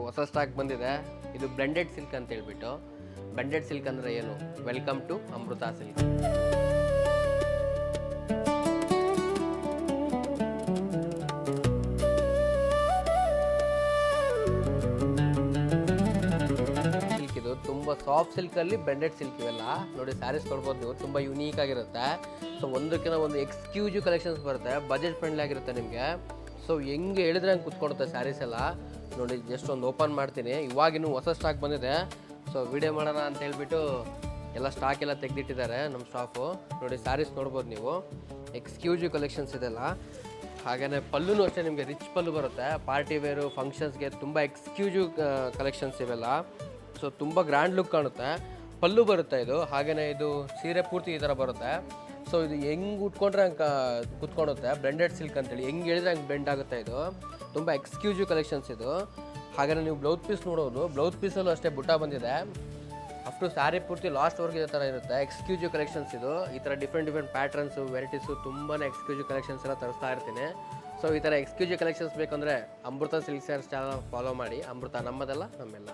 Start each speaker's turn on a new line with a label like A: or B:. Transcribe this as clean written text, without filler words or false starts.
A: ಹೊಸ ಸ್ಟಾಕ್ ಬಂದಿದೆ. ಇದು ಬ್ಲೆಂಡೆಡ್ ಸಿಲ್ಕ್ ಅಂತ ಹೇಳ್ಬಿಟ್ಟು. ಬ್ಲೆಂಡೆಡ್ ಸಿಲ್ಕ್ ಅಂದರೆ ಏನು? Welcome to Amrutha silk. Silk ಇದು ತುಂಬ ಸಾಫ್ಟ್ ಸಿಲ್ಕಲ್ಲಿ ಬ್ಲೆಂಡೆಡ್ ಸಿಲ್ಕ್ ಇವೆಲ್ಲ ನೋಡಿ. ಸ್ಯಾರೀಸ್ ಕೊಡ್ಬೋದು ನೀವು, ತುಂಬ ಯುನೀಕ್ ಆಗಿರುತ್ತೆ. ಸೊ ಒಂದಕ್ಕಿಂತ ಒಂದು ಎಕ್ಸ್ಕ್ಲೂಸಿವ್ ಕಲೆಕ್ಷನ್ಸ್ ಬರುತ್ತೆ, ಬಜೆಟ್ ಫ್ರೆಂಡ್ಲಿ ಆಗಿರುತ್ತೆ ನಿಮಗೆ. ಸೊ ಹೆಂಗೆ ಹೇಳಿದ್ರೆ ಹಂಗೆ ಕುತ್ಕೊಡುತ್ತೆ ಸ್ಯಾರೀಸ್ ಎಲ್ಲ ನೋಡಿ. ಜಸ್ಟ್ ಒಂದು ಓಪನ್ ಮಾಡ್ತೀನಿ. ಇವಾಗಿನ್ನೂ ಹೊಸ ಸ್ಟಾಕ್ ಬಂದಿದೆ. ಸೊ ವಿಡಿಯೋ ಮಾಡೋಣ ಅಂತ ಹೇಳ್ಬಿಟ್ಟು ಎಲ್ಲ ಸ್ಟಾಕ್ ಎಲ್ಲ ತೆಗೆದಿಟ್ಟಿದ್ದಾರೆ ನಮ್ಮ ಸ್ಟಾಫು. ನೋಡಿ ಸ್ಯಾರೀಸ್ ನೋಡ್ಬೋದು ನೀವು, ಎಕ್ಸ್ಕ್ಲೂಸಿವ್ ಕಲೆಕ್ಷನ್ಸ್ ಇದೆಲ್ಲ. ಹಾಗೆಯೇ ಪಲ್ಲೂ ಅಷ್ಟೇ ನಿಮಗೆ ರಿಚ್ ಪಲ್ಲು ಬರುತ್ತೆ. ಪಾರ್ಟಿ ವೇರು ಫಂಕ್ಷನ್ಸ್ಗೆ ತುಂಬ ಎಕ್ಸ್ಕ್ಲೂಸಿವ್ ಕಲೆಕ್ಷನ್ಸ್ ಇವೆಲ್ಲ. ಸೊ ತುಂಬ ಗ್ರ್ಯಾಂಡ್ ಲುಕ್ ಕಾಣುತ್ತೆ. ಪಲ್ಲು ಬರುತ್ತೆ ಇದು. ಹಾಗೆಯೇ ಇದು ಸೀರೆ ಪೂರ್ತಿ ಈ ಥರ ಬರುತ್ತೆ. ಸೊ ಇದು ಹೆಂಗೆ ಉಟ್ಕೊಂಡ್ರೆ ಹಂಗೆ ಕುತ್ಕೊಳುತ್ತೆ. ಬ್ಲೆಂಡೆಡ್ ಸಿಲ್ಕ್ ಅಂತೇಳಿ ಹೆಂಗೆ ಹೇಳಿದ್ರೆ ಹಂಗೆ ಬ್ಲೆಂಡ್ ಆಗುತ್ತೆ. ಇದು ತುಂಬ ಎಕ್ಸ್ಕ್ಲೂಸಿವ್ ಕಲೆಕ್ಷನ್ಸ್ ಇದು. ಹಾಗೆಯೇ ನೀವು ಬ್ಲೌಸ್ ಪೀಸ್ ನೋಡೋದು, ಬ್ಲೌಸ್ ಪೀಸಲ್ಲೂ ಅಷ್ಟೇ ಬುಟ್ಟ ಬಂದಿದೆ. ಅಷ್ಟು ಸ್ಯಾರಿ ಪೂರ್ತಿ ಲಾಸ್ಟ್ವರೆಗೆ ಇದೇ ಥರ ಇರುತ್ತೆ. ಎಕ್ಸ್ಕ್ಲೂಸಿವ್ ಕಲೆಕ್ಷನ್ಸ್ ಇದು. ಈ ಥರ ಡಿಫ್ರೆಂಟ್ ಪ್ಯಾಟ್ರನ್ಸು, ವೆರೈಟೀಸು, ತುಂಬಾ ಎಕ್ಸ್ಕ್ಲೂಸಿವ್ ಕಲೆಕ್ಷನ್ಸ್ ಎಲ್ಲ ತರಿಸ್ತಾ ಇರ್ತೀನಿ. ಸೊ ಈ ಥರ ಎಕ್ಸ್ಕ್ಲೂಸಿವ್ ಕಲೆಕ್ಷನ್ಸ್ ಬೇಕಂದರೆ ಅಮೃತ ಸಿಲ್ಕ್ ಸ್ಯಾರೀಸ್ ಚಾನಲ್ ಫಾಲೋ ಮಾಡಿ. ಅಮೃತ ನಮ್ಮದಲ್ಲ, ನಮ್ಮೆಲ್ಲ.